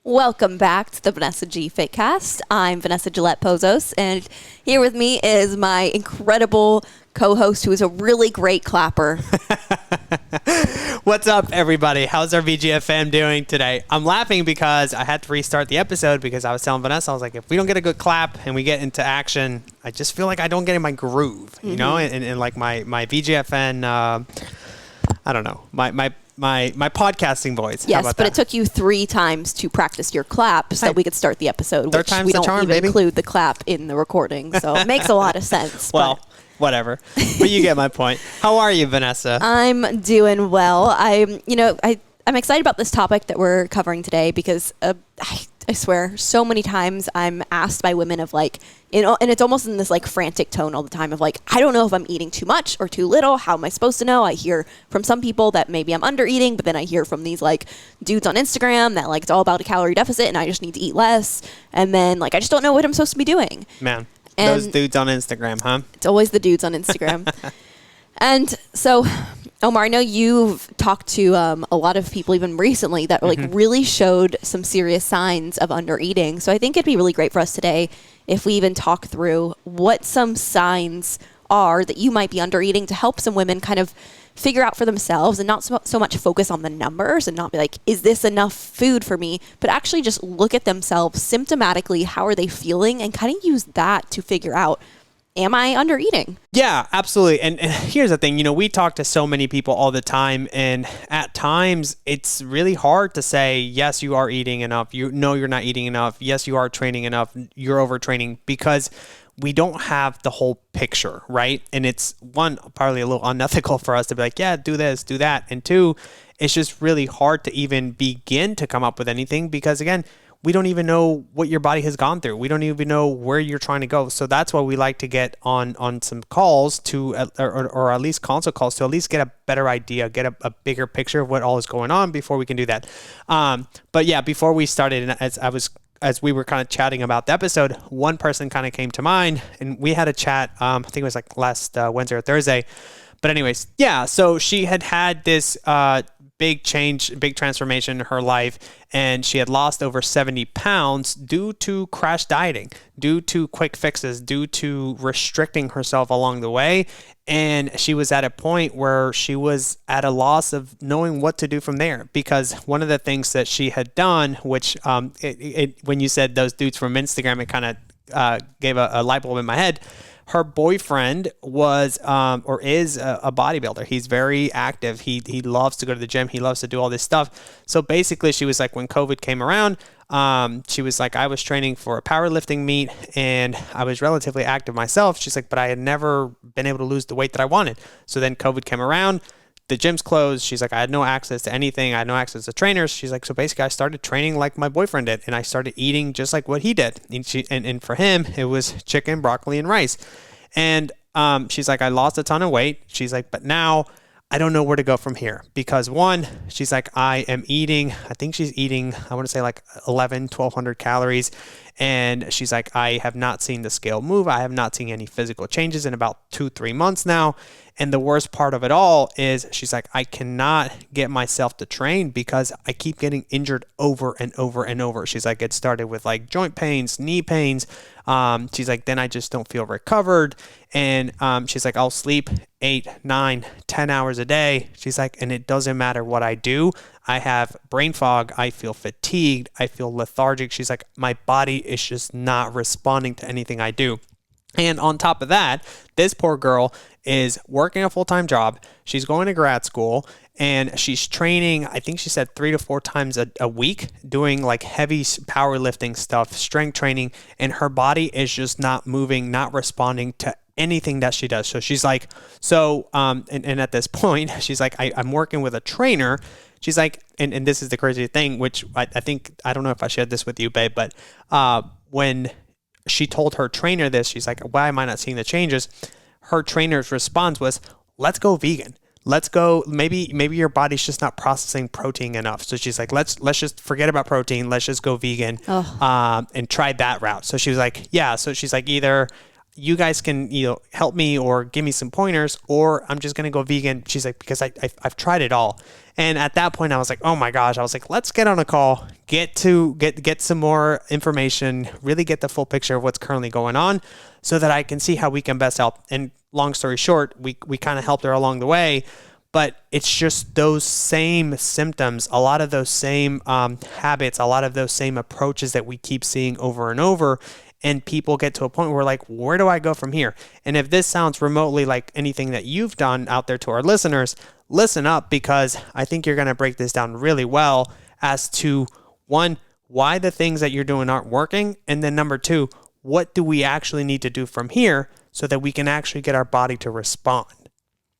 Welcome back to the Vanessa G Fitcast. I'm Vanessa Gillette Pozos, and here with me is my incredible co-host who is a really great clapper. What's up, everybody? How's our VGF fam doing today? I'm laughing because I had to restart the episode because I was telling Vanessa, I was like, if we don't get a good clap and we get into action, I just feel like I don't get in my groove, you know, and like my VGFN, I don't know, my podcasting voice. Yes, but it took you 3 times to practice your clap so that we could start the episode, which we don't even include the clap in the recording. So it makes a lot of sense. Well, whatever. But you get my point. How are you, Vanessa? I'm doing well. I'm excited about this topic that we're covering today because I swear so many times I'm asked by women of like, and it's almost in this like frantic tone all the time of like, I don't know if I'm eating too much or too little. How am I supposed to know? I hear from some people that maybe I'm under eating, but then I hear from these like dudes on Instagram that like it's all about a calorie deficit and I just need to eat less. And then like, I just don't know what I'm supposed to be doing. Man, those dudes on Instagram, huh? It's always the dudes on Instagram. And so, Omar, I know you've talked to a lot of people even recently that like really showed some serious signs of under eating. So I think it'd be really great for us today if we even talk through what some signs are that you might be under eating to help some women kind of figure out for themselves and not so much focus on the numbers and not be like, is this enough food for me? But actually just look at themselves symptomatically. How are they feeling? And kind of use that to figure out, am I under eating? Yeah, absolutely. And here's the thing, we talk to so many people all the time, and at times it's really hard to say, yes, you are eating enough. You're not eating enough. Yes, you are training enough. You're overtraining, because we don't have the whole picture, right? And it's one, probably a little unethical for us to be like, yeah, do this, do that. And 2, it's just really hard to even begin to come up with anything because, again, we don't even know what your body has gone through. We don't even know where you're trying to go. So that's why we like to get on some calls to, or at least consult calls to at least get a better idea, get a bigger picture of what all is going on before we can do that. But yeah, before we started, and as we were kind of chatting about the episode, one person kind of came to mind, and we had a chat. I think it was like last Wednesday or Thursday. But anyways, yeah. So she had this big change, big transformation in her life, and she had lost over 70 pounds due to crash dieting, due to quick fixes, due to restricting herself along the way. And she was at a point where she was at a loss of knowing what to do from there, because one of the things that she had done, which when you said those dudes from Instagram, it kind of gave a light bulb in my head. Her boyfriend was or is a bodybuilder. He's very active. He loves to go to the gym. He loves to do all this stuff. So basically, she was like, when COVID came around, she was like, I was training for a powerlifting meet and I was relatively active myself. She's like, but I had never been able to lose the weight that I wanted. So then COVID came around. The gym's closed. She's like, I had no access to anything. I had no access to trainers. She's like, so basically I started training like my boyfriend did, and I started eating just like what he did. And for him, it was chicken, broccoli, and rice. And she's like, I lost a ton of weight. She's like, but now I don't know where to go from here, because one, she's like, I am eating, I think she's eating, I want to say like 1,200 calories. And she's like, I have not seen the scale move. I have not seen any physical changes in about 2-3 months now. And the worst part of it all is she's like, I cannot get myself to train because I keep getting injured over and over and over. She's like, it started with like joint pains, knee pains. She's like, then I just don't feel recovered. And she's like, I'll sleep 8, 9, 10 hours a day. She's like, and it doesn't matter what I do. I have brain fog. I feel fatigued. I feel lethargic. She's like, my body is just not responding to anything I do. And on top of that, this poor girl is working a full-time job. She's going to grad school, and she's training, I think she said 3 to 4 times a week, doing like heavy powerlifting stuff, strength training, and her body is just not moving, not responding to anything that she does. So she's like, and at this point, she's like, I'm working with a trainer. She's like, and this is the crazy thing, which I think, I don't know if I shared this with you, babe, but when she told her trainer this, she's like, why am I not seeing the changes? Her trainer's response was, let's go vegan. Let's go. Maybe your body's just not processing protein enough. So she's like, let's just forget about protein. Let's just go vegan and try that route. So she was like, yeah. So she's like, either you guys can, help me or give me some pointers, or I'm just going to go vegan. She's like, because I've tried it all. And at that point I was like, oh my gosh, I was like, let's get on a call, get some more information, really get the full picture of what's currently going on so that I can see how we can best help. And long story short, we kind of helped her along the way, but it's just those same symptoms, a lot of those same habits, a lot of those same approaches that we keep seeing over and over. And people get to a point where like, where do I go from here? And if this sounds remotely like anything that you've done out there to our listeners, listen up, because I think you're going to break this down really well as to, one, why the things that you're doing aren't working. And then number two, what do we actually need to do from here so that we can actually get our body to respond?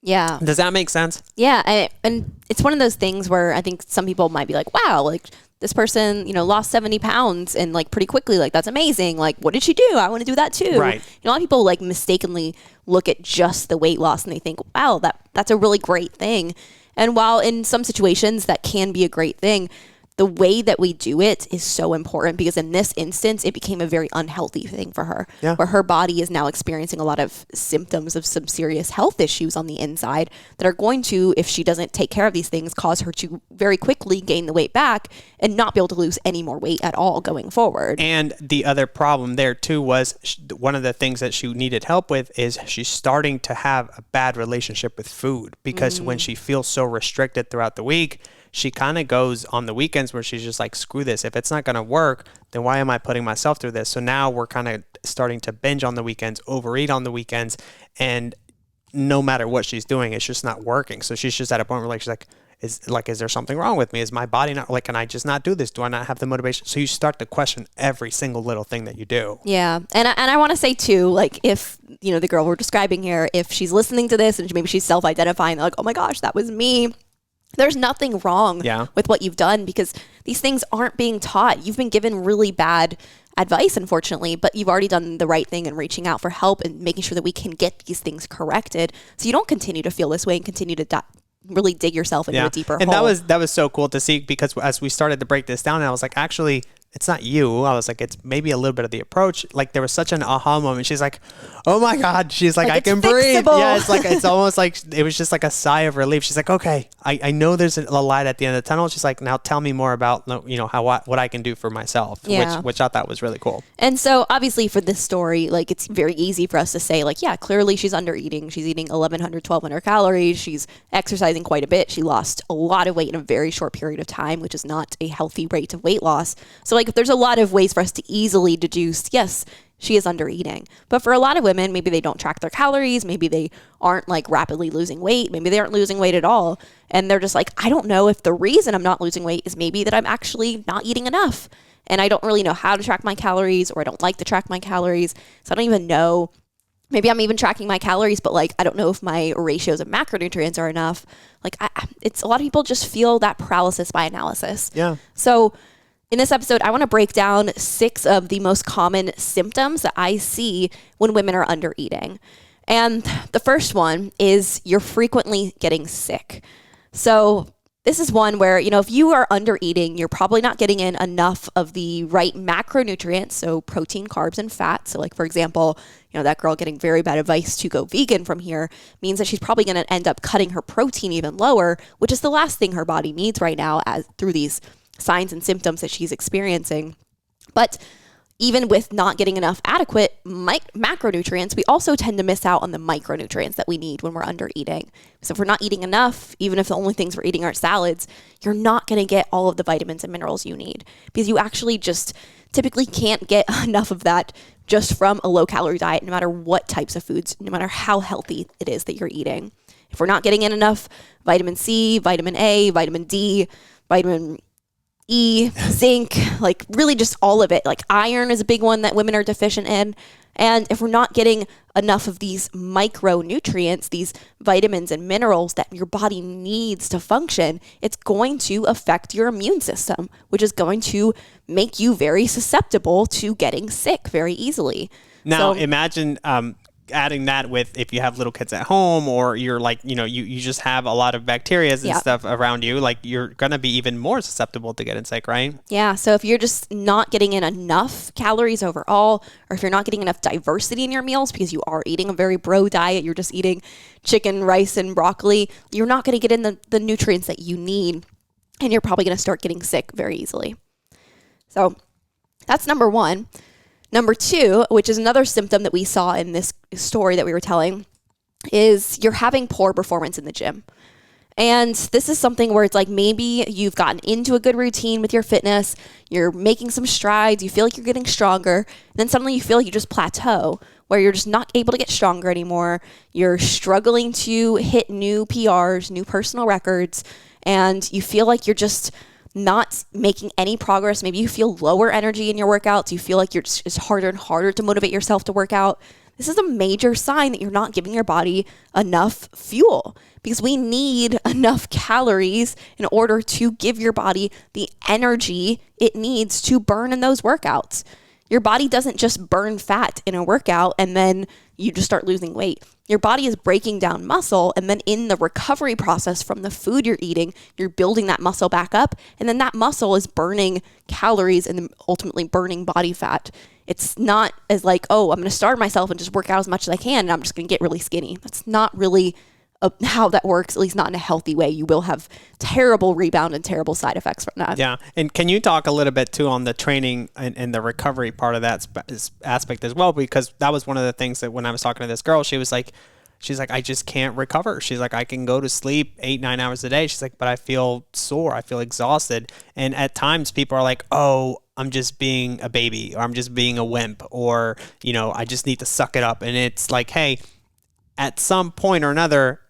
Yeah. Does that make sense? Yeah. And it's one of those things where I think some people might be like, wow, like this person, lost 70 pounds and like pretty quickly, like that's amazing. Like, what did she do? I want to do that too. Right. A lot of people like mistakenly look at just the weight loss and they think, wow, that's a really great thing. And while in some situations that can be a great thing, the way that we do it is so important, because in this instance, it became a very unhealthy thing for her, where her body is now experiencing a lot of symptoms of some serious health issues on the inside that are going to, if she doesn't take care of these things, cause her to very quickly gain the weight back and not be able to lose any more weight at all going forward. And the other problem there too was one of the things that she needed help with is she's starting to have a bad relationship with food, because when she feels so restricted throughout the week, she kind of goes on the weekends where she's just like, screw this. If it's not going to work, then why am I putting myself through this? So now we're kind of starting to binge on the weekends, overeat on the weekends. And no matter what she's doing, it's just not working. So she's just at a point where like, she's like, is there something wrong with me? Is my body not like, can I just not do this? Do I not have the motivation? So you start to question every single little thing that you do. Yeah. And I want to say too, like if, the girl we're describing here, if she's listening to this and maybe she's self-identifying, like, oh my gosh, that was me. There's nothing wrong with what you've done, because these things aren't being taught. You've been given really bad advice, unfortunately, but you've already done the right thing in reaching out for help and making sure that we can get these things corrected so you don't continue to feel this way and continue to really dig yourself into a deeper hole. And that was so cool to see, because as we started to break this down, I was like, actually, it's not you. I was like, it's maybe a little bit of the approach. Like there was such an aha moment. She's like, oh my God. She's like I can breathe. Yeah. It's like, it's almost like, it was just like a sigh of relief. She's like, okay, I know there's a light at the end of the tunnel. She's like, now tell me more about, what I can do for myself, which I thought was really cool. And so obviously for this story, like it's very easy for us to say like, yeah, clearly she's under eating. She's eating 1,100, 1,200 calories. She's exercising quite a bit. She lost a lot of weight in a very short period of time, which is not a healthy rate of weight loss. So like there's a lot of ways for us to easily deduce, yes, she is under eating. But for a lot of women, maybe they don't track their calories. Maybe they aren't like rapidly losing weight. Maybe they aren't losing weight at all. And they're just like, I don't know if the reason I'm not losing weight is maybe that I'm actually not eating enough. And I don't really know how to track my calories, or I don't like to track my calories. So I don't even know. Maybe I'm even tracking my calories, but like, I don't know if my ratios of macronutrients are enough. Like it's a lot of people just feel that paralysis by analysis. Yeah. So in this episode, I want to break down 6 of the most common symptoms that I see when women are under eating. And the first one is you're frequently getting sick. So this is one where, if you are under eating, you're probably not getting in enough of the right macronutrients, so protein, carbs, and fat. So like, for example, that girl getting very bad advice to go vegan from here means that she's probably going to end up cutting her protein even lower, which is the last thing her body needs right now through these signs and symptoms that she's experiencing. But even with not getting enough adequate macronutrients, we also tend to miss out on the micronutrients that we need when we're under eating. So if we're not eating enough, even if the only things we're eating are salads, you're not going to get all of the vitamins and minerals you need, because you actually just typically can't get enough of that just from a low calorie diet, no matter what types of foods, no matter how healthy it is that you're eating. If we're not getting in enough vitamin C, vitamin A, vitamin D, vitamin E, zinc, like really just all of it. Like iron is a big one that women are deficient in. And if we're not getting enough of these micronutrients, these vitamins and minerals that your body needs to function, it's going to affect your immune system, which is going to make you very susceptible to getting sick very easily. Now, imagine adding that with if you have little kids at home, or you're like, you just have a lot of bacteria and stuff around you, like you're going to be even more susceptible to getting sick, right? Yeah. So if you're just not getting in enough calories overall, or if you're not getting enough diversity in your meals because you are eating a very bro diet, you're just eating chicken, rice, and broccoli, you're not going to get in the nutrients that you need. And you're probably going to start getting sick very easily. So that's number one. Number two, which is another symptom that we saw in this story that we were telling, is you're having poor performance in the gym. And this is something where it's like maybe you've gotten into a good routine with your fitness, you're making some strides, you feel like you're getting stronger, and then suddenly you feel like you just plateau, where you're just not able to get stronger anymore. You're struggling to hit new PRs, new personal records, and you feel like you're just not making any progress. Maybe you feel lower energy in your workouts. You feel like it's harder and harder to motivate yourself to work out. This is a major sign that you're not giving your body enough fuel, because we need enough calories in order to give your body the energy it needs to burn in those workouts. Your body doesn't just burn fat in a workout and then you just start losing weight. Your body is breaking down muscle, and then in the recovery process from the food you're eating, you're building that muscle back up, and then that muscle is burning calories and ultimately burning body fat. It's not as like, oh, I'm going to starve myself and just work out as much as I can and I'm just going to get really skinny. That's not really how that works, at least not in a healthy way. You will have terrible rebound and terrible side effects from that. Yeah. And can you talk a little bit too on the training and the recovery part of that aspect as well? Because that was one of the things that when I was talking to this girl, she's like, I just can't recover. She's like, I can go to sleep 8-9 hours a day. She's like, but I feel sore. I feel exhausted. And at times people are like, oh, I'm just being a baby, or I'm just being a wimp, or, I just need to suck it up. And it's like, hey, at some point or another,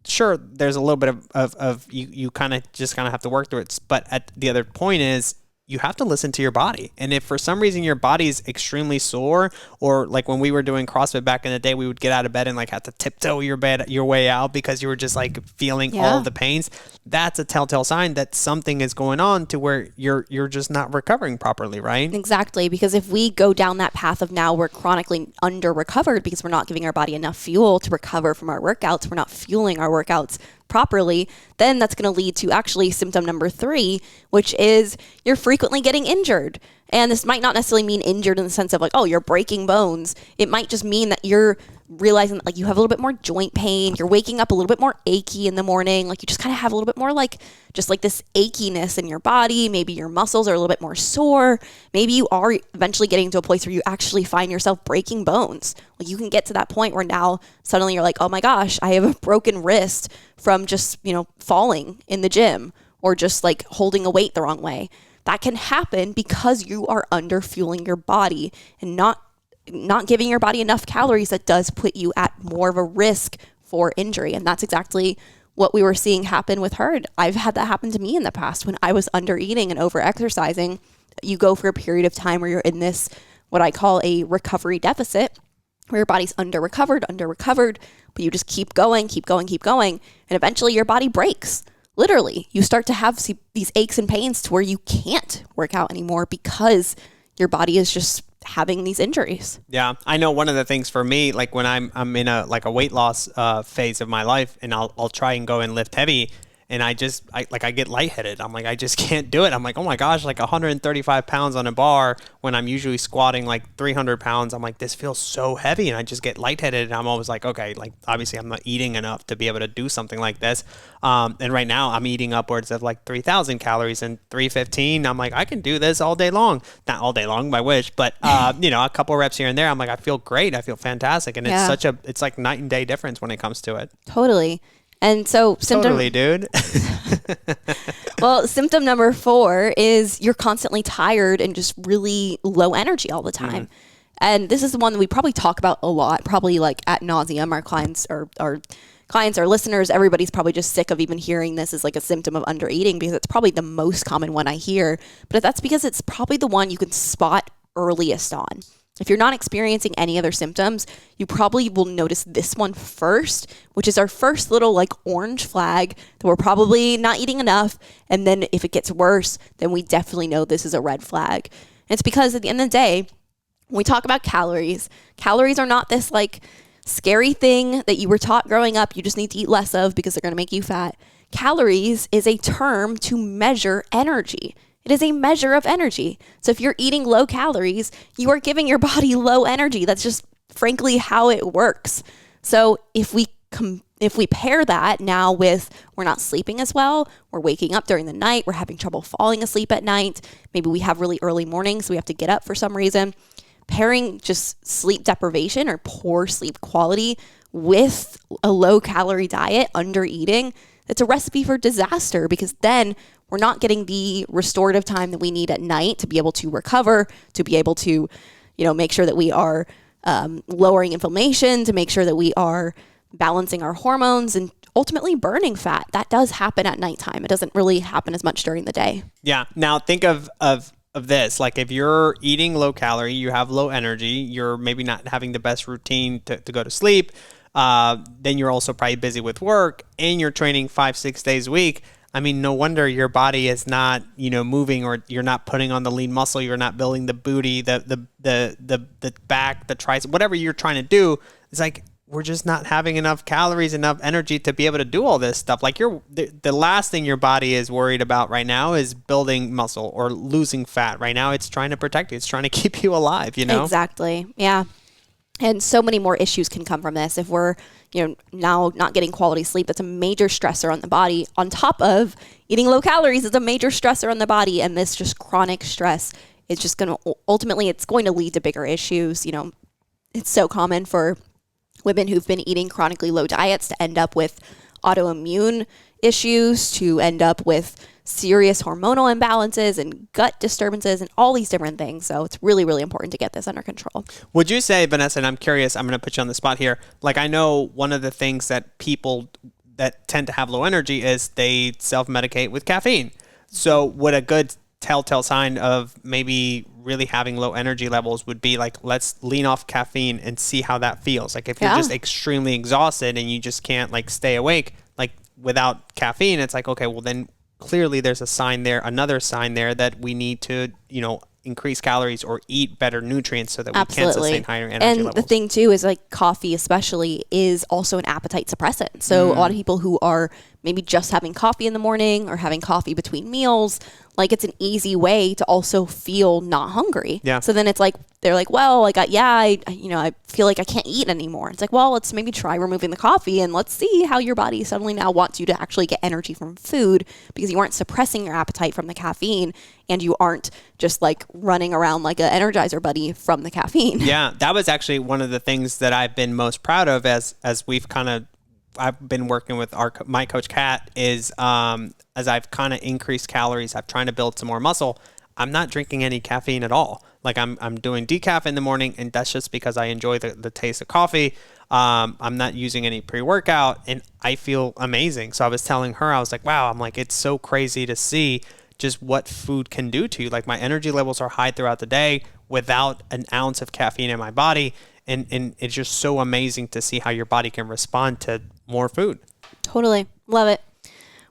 sure, there's a little bit of you kind of have to work through it. But at the other point is you have to listen to your body. And if for some reason your body is extremely sore, or like when we were doing CrossFit back in the day, we would get out of bed and like have to tiptoe your way out because you were just like feeling all of the pains. That's a telltale sign that something is going on to where you're just not recovering properly, right? Exactly. Because if we go down that path of now we're chronically under recovered because we're not giving our body enough fuel to recover from our workouts, we're not fueling our workouts properly, then that's going to lead to actually symptom number 3, which is you're frequently getting injured. And this might not necessarily mean injured in the sense of like, oh, you're breaking bones. It might just mean that you're realizing that like you have a little bit more joint pain. You're waking up a little bit more achy in the morning. Like you just kind of have a little bit more like just like this achiness in your body. Maybe your muscles are a little bit more sore. Maybe you are eventually getting to a place where you actually find yourself breaking bones. Like you can get to that point where now suddenly you're like, oh my gosh, I have a broken wrist from just, falling in the gym or just like holding a weight the wrong way. That can happen because you are under fueling your body and not giving your body enough calories. That does put you at more of a risk for injury. And that's exactly what we were seeing happen with her. I've had that happen to me in the past when I was under eating and over exercising. You go for a period of time where you're in this, what I call a recovery deficit, where your body's under recovered, but you just keep going. And eventually your body breaks. Literally, you start to have these aches and pains to where you can't work out anymore because your body is just having these injuries. Yeah, I know one of the things for me, like when I'm in a weight loss phase of my life, and I'll try and go and lift heavy, and I get lightheaded. I'm like, I just can't do it. I'm like, oh my gosh, like 135 pounds on a bar when I'm usually squatting like 300 pounds. I'm like, this feels so heavy, and I just get lightheaded. And I'm always like, okay, like obviously I'm not eating enough to be able to do something like this. And right now I'm eating upwards of like 3,000 calories and 315. I'm like, I can do this all day long. Not all day long, my wish, but a couple reps here and there. I'm like, I feel great. I feel fantastic. And it's like night and day difference when it comes to it. Totally. And so Totally, dude. Well, symptom number 4 is you're constantly tired and just really low energy all the time. And this is the one that we probably talk about a lot, probably like ad nauseum. Our clients, our listeners, everybody's probably just sick of even hearing this as like a symptom of undereating because it's probably the most common one I hear. But that's because it's probably the one you can spot earliest on. If you're not experiencing any other symptoms, you probably will notice this one first, which is our first little like orange flag that we're probably not eating enough. And then if it gets worse, then we definitely know this is a red flag. And it's because at the end of the day, when we talk about calories are not this like scary thing that you were taught growing up you just need to eat less of because they're going to make you fat. Calories is a term to measure energy. It is a measure of energy. So if you're eating low calories, you are giving your body low energy. That's just frankly how it works. So if we pair that now with we're not sleeping as well, we're waking up during the night, we're having trouble falling asleep at night, maybe we have really early mornings, so we have to get up for some reason, pairing just sleep deprivation or poor sleep quality with a low calorie diet, under eating, it's a recipe for disaster, because then we're not getting the restorative time that we need at night to be able to recover, to be able to, make sure that we are lowering inflammation, to make sure that we are balancing our hormones and ultimately burning fat. That does happen at nighttime. It doesn't really happen as much during the day. Yeah. Now think of this, like if you're eating low calorie, you have low energy, you're maybe not having the best routine to go to sleep. Then you're also probably busy with work and you're training 5-6 days a week. I mean, no wonder your body is not, moving, or you're not putting on the lean muscle. You're not building the booty, the back, the triceps, whatever you're trying to do. It's like, we're just not having enough calories, enough energy to be able to do all this stuff. Like the last thing your body is worried about right now is building muscle or losing fat. Right now, it's trying to protect you. It's trying to keep you alive, Exactly. Yeah. And so many more issues can come from this. If we're, now not getting quality sleep, that's a major stressor on the body. On top of eating low calories, it's a major stressor on the body. And this just chronic stress is just going to, ultimately, it's going to lead to bigger issues. It's so common for women who've been eating chronically low diets to end up with autoimmune issues, to end up with serious hormonal imbalances and gut disturbances and all these different things. So it's really, really important to get this under control. Would you say, Vanessa, and I'm curious, I'm going to put you on the spot here. Like, I know one of the things that people that tend to have low energy is they self-medicate with caffeine. So would a good telltale sign of maybe really having low energy levels would be like, let's lean off caffeine and see how that feels? Like if you're just extremely exhausted and you just can't like stay awake, like without caffeine, it's like, okay, well then clearly there's a sign there, another sign there that we need to, increase calories or eat better nutrients so that we can sustain higher energy levels. And the thing too is like coffee especially is also an appetite suppressant. So a lot of people who are maybe just having coffee in the morning or having coffee between meals, like it's an easy way to also feel not hungry. Yeah. So then it's like, they're like, well, like, I feel like I can't eat anymore. It's like, well, let's maybe try removing the coffee and let's see how your body suddenly now wants you to actually get energy from food, because you aren't suppressing your appetite from the caffeine and you aren't just like running around like an Energizer bunny from the caffeine. Yeah. That was actually one of the things that I've been most proud of as we've I've been working with my coach Kat is, as I've kind of increased calories, I'm trying to build some more muscle. I'm not drinking any caffeine at all. Like I'm doing decaf in the morning, and that's just because I enjoy the taste of coffee. I'm not using any pre-workout, and I feel amazing. So I was telling her, I was like, wow, I'm like, it's so crazy to see just what food can do to you. Like my energy levels are high throughout the day without an ounce of caffeine in my body. And it's just so amazing to see how your body can respond to more food. Totally. Love it.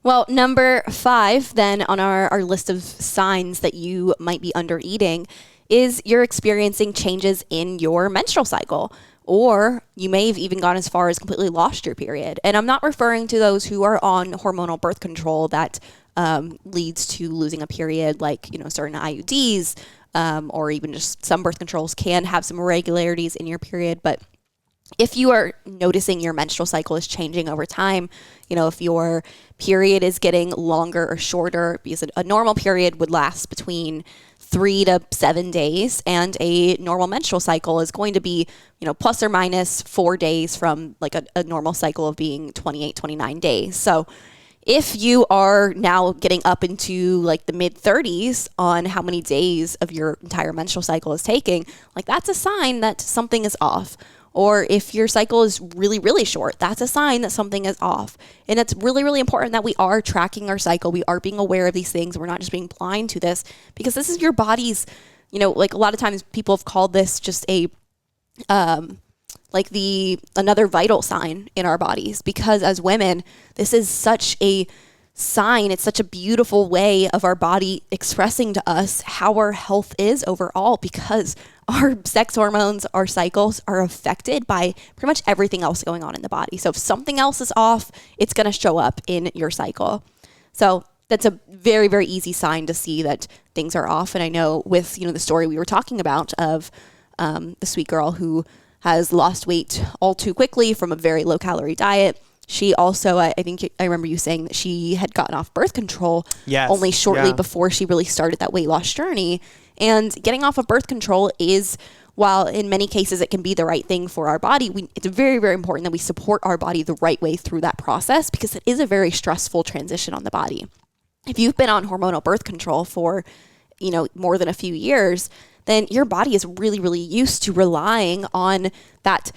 Well, number 5 then on our list of signs that you might be under eating is you're experiencing changes in your menstrual cycle, or you may have even gone as far as completely lost your period. And I'm not referring to those who are on hormonal birth control that leads to losing a period, like, certain IUDs, or even just some birth controls can have some irregularities in your period. But if you are noticing your menstrual cycle is changing over time, if your period is getting longer or shorter, because a normal period would last between 3 to 7 days, and a normal menstrual cycle is going to be, plus or minus 4 days from like a normal cycle of being 28, 29 days. So if you are now getting up into like the mid 30s on how many days of your entire menstrual cycle is taking, like that's a sign that something is off. Or if your cycle is really, really short, that's a sign that something is off. And it's really, really important that we are tracking our cycle. We are being aware of these things. We're not just being blind to this, because this is your body's, like a lot of times people have called this just a, another vital sign in our bodies, because as women, this is such a sign. It's such a beautiful way of our body expressing to us how our health is overall, because our sex hormones, our cycles are affected by pretty much everything else going on in the body. So if something else is off, it's going to show up in your cycle. So that's a very, very easy sign to see that things are off. And I know with, the story we were talking about of the sweet girl who has lost weight all too quickly from a very low calorie diet. She also, I think I remember you saying that she had gotten off birth control only shortly before she really started that weight loss journey. And getting off of birth control is, while in many cases it can be the right thing for our body, it's very, very important that we support our body the right way through that process, because it is a very stressful transition on the body. If you've been on hormonal birth control for, more than a few years, then your body is really, really used to relying on that,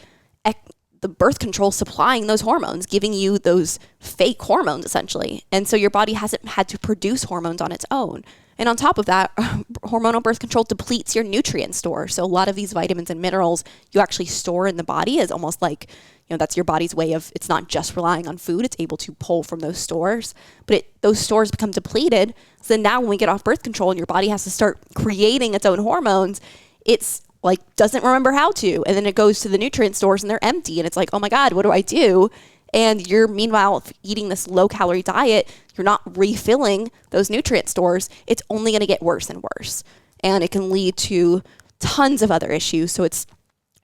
the birth control supplying those hormones, giving you those fake hormones essentially. And so your body hasn't had to produce hormones on its own. And on top of that, hormonal birth control depletes your nutrient store. So a lot of these vitamins and minerals you actually store in the body is almost like, that's your body's way of, it's not just relying on food, it's able to pull from those stores. But those stores become depleted. So then now when we get off birth control and your body has to start creating its own hormones, it's like doesn't remember how to. And then it goes to the nutrient stores and they're empty. And it's like, oh my God, what do I do? And you're meanwhile eating this low calorie diet, you're not refilling those nutrient stores. It's only going to get worse and worse. And it can lead to tons of other issues. So it's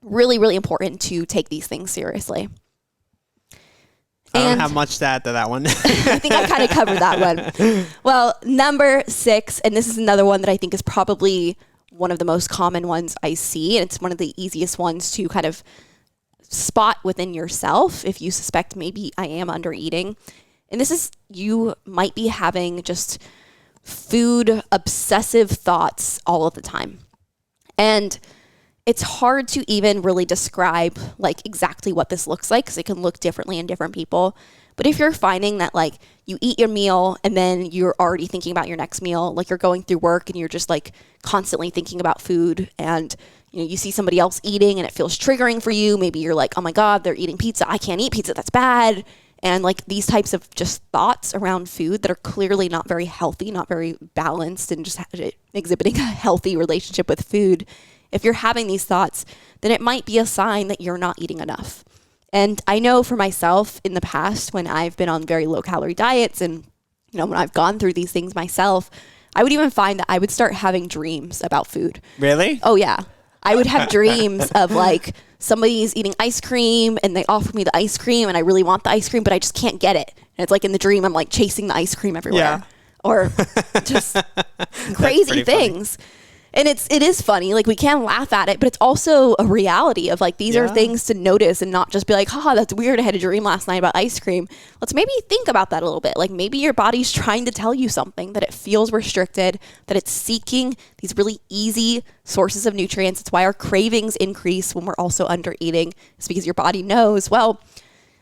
really, really important to take these things seriously. I don't have much to add to that one. I think I kind of covered that one. Well, number 6, and this is another one that I think is probably one of the most common ones I see. And it's one of the easiest ones to kind of spot within yourself if you suspect maybe I am under eating. And this is, you might be having just food obsessive thoughts all of the time. And it's hard to even really describe like exactly what this looks like, because it can look differently in different people. But if you're finding that like you eat your meal and then you're already thinking about your next meal, like you're going through work and you're just like constantly thinking about food, and you see somebody else eating and it feels triggering for you. Maybe you're like, oh my God, they're eating pizza. I can't eat pizza. That's bad. And like these types of just thoughts around food that are clearly not very healthy, not very balanced, and just exhibiting a healthy relationship with food. If you're having these thoughts, then it might be a sign that you're not eating enough. And I know for myself in the past, when I've been on very low calorie diets and, when I've gone through these things myself, I would even find that I would start having dreams about food. Really? Oh yeah. I would have dreams of like somebody's eating ice cream and they offer me the ice cream and I really want the ice cream, but I just can't get it. And it's like in the dream, I'm like chasing the ice cream everywhere. Yeah. Or just crazy things. Funny. And it is funny, like we can laugh at it, but it's also a reality of like, these are things to notice and not just be like, haha, that's weird. I had a dream last night about ice cream. Let's maybe think about that a little bit. Like maybe your body's trying to tell you something, that it feels restricted, that it's seeking these really easy sources of nutrients. It's why our cravings increase when we're also under eating. It's because your body knows, well,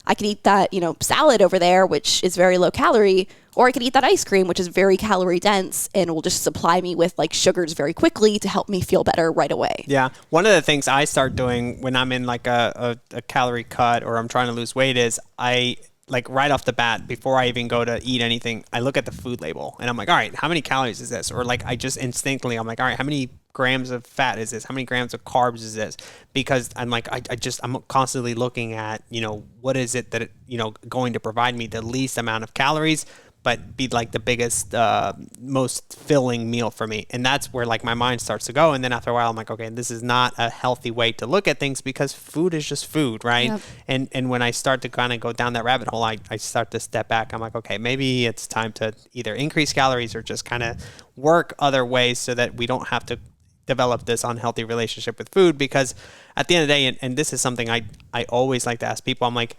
I could eat that, salad over there, which is very low calorie, or I could eat that ice cream, which is very calorie dense and will just supply me with like sugars very quickly to help me feel better right away. Yeah. One of the things I start doing when I'm in like a calorie cut or I'm trying to lose weight is I like right off the bat, before I even go to eat anything, I look at the food label and I'm like, all right, how many calories is this? Or like I just instinctively, I'm like, all right, how many grams of fat is this? How many grams of carbs is this? Because I'm like, I'm constantly looking at, what is it that, going to provide me the least amount of calories, but be like the biggest, most filling meal for me. And that's where like my mind starts to go. And then after a while, I'm like, okay, this is not a healthy way to look at things, because food is just food, right? Yep. And when I start to kind of go down that rabbit hole, I start to step back. I'm like, okay, maybe it's time to either increase calories or just kind of work other ways so that we don't have to develop this unhealthy relationship with food. Because at the end of the day, and this is something I always like to ask people, I'm like,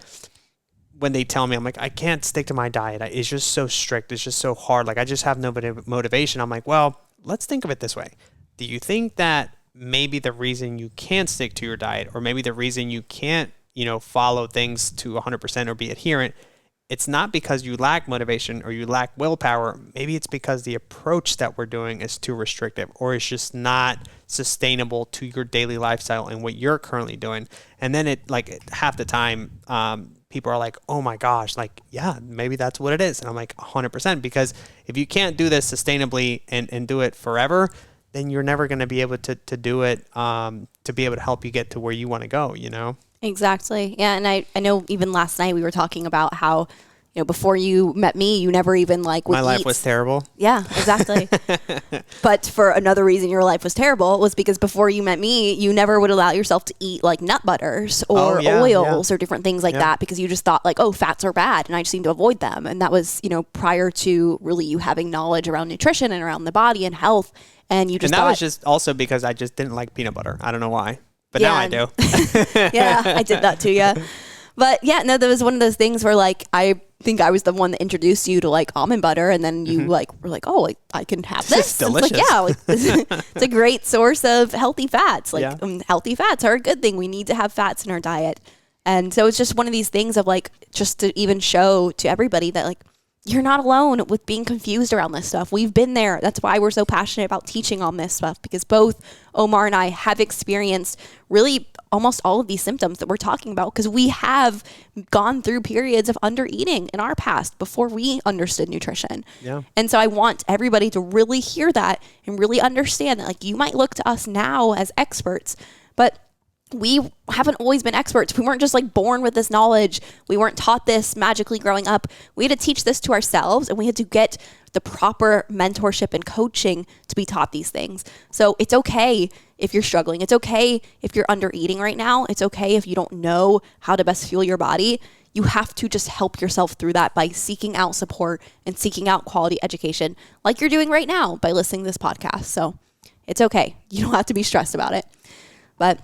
when they tell me, I'm like, I can't stick to my diet. It's just so strict. It's just so hard. Like, I just have no motivation. I'm like, well, let's think of it this way. Do you think that maybe the reason you can't stick to your diet, or maybe the reason you can't, follow things to 100% or be adherent, it's not because you lack motivation or you lack willpower? Maybe it's because the approach that we're doing is too restrictive, or it's just not sustainable to your daily lifestyle and what you're currently doing. And then it like half the time, people are like, oh my gosh, like, yeah, maybe that's what it is. And I'm like 100%, because if you can't do this sustainably and do it forever, then you're never going to be able to do it, to be able to help you get to where you want to go, you know? Exactly. Yeah. And I know even last night we were talking about how, before you met me, you never even like would My life eat. was terrible. Yeah, exactly. But for another reason your life was terrible was because before you met me, you never would allow yourself to eat like nut butters or oils or different things like that, because you just thought like, oh, fats are bad and I just need to avoid them. And that was, prior to really you having knowledge around nutrition and around the body and health. And you just that was just also because I just didn't like peanut butter. I don't know why, but now I do. Yeah, I did that too. Yeah. But yeah, no, that was one of those things where like, I think I was the one that introduced you to like almond butter, and then you like were like, oh, like I can have this. It's delicious. It's like, yeah, like, it's a great source of healthy fats. Like healthy fats are a good thing. We need to have fats in our diet. And so it's just one of these things of like, just to even show to everybody that like, you're not alone with being confused around this stuff. We've been there. That's why we're so passionate about teaching on this stuff, because both Omar and I have experienced really almost all of these symptoms that we're talking about, because we have gone through periods of under eating in our past before we understood nutrition. Yeah. And so I want everybody to really hear that and really understand that like, you might look to us now as experts, but we haven't always been experts. We weren't just like born with this knowledge. We weren't taught this magically growing up. We had to teach this to ourselves, and we had to get the proper mentorship and coaching to be taught these things. So it's okay if you're struggling. It's okay if you're under eating right now. It's okay if you don't know how to best fuel your body. You have to just help yourself through that by seeking out support and seeking out quality education like you're doing right now by listening to this podcast. So it's okay. You don't have to be stressed about it. But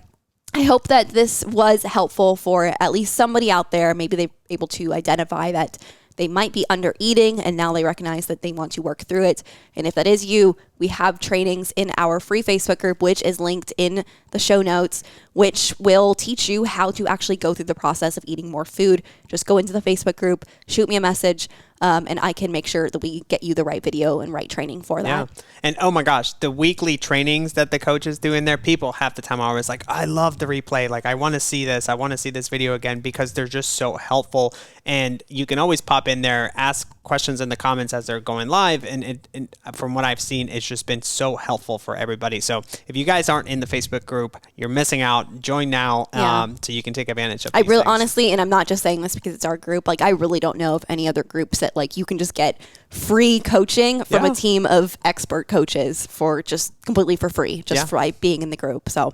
I hope that this was helpful for at least somebody out there. Maybe they're able to identify that they might be under eating, and now they recognize that they want to work through it. And if that is you, we have trainings in our free Facebook group, which is linked in the show notes, which will teach you how to actually go through the process of eating more food. Just go into the Facebook group, shoot me a message, and I can make sure that we get you the right video and right training for that. Yeah. And oh my gosh, the weekly trainings that the coaches do in there, people half the time are always like, I love the replay. Like, I want to see this. I want to see this video again, because they're just so helpful. And you can always pop in there, ask questions in the comments as they're going live. And from what I've seen, it's just been so helpful for everybody. So if you guys aren't in the Facebook group, you're missing out. Join now, so you can take advantage of these things. Honestly, and I'm not just saying this because it's our group, like I really don't know of any other groups that like you can just get free coaching from a team of expert coaches for just completely for free, just by being in the group. So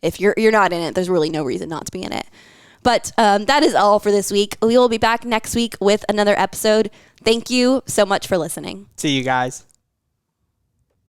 if you're not in it, there's really no reason not to be in it. But that is all for this week. We will be back next week with another episode. Thank you so much for listening. See you guys.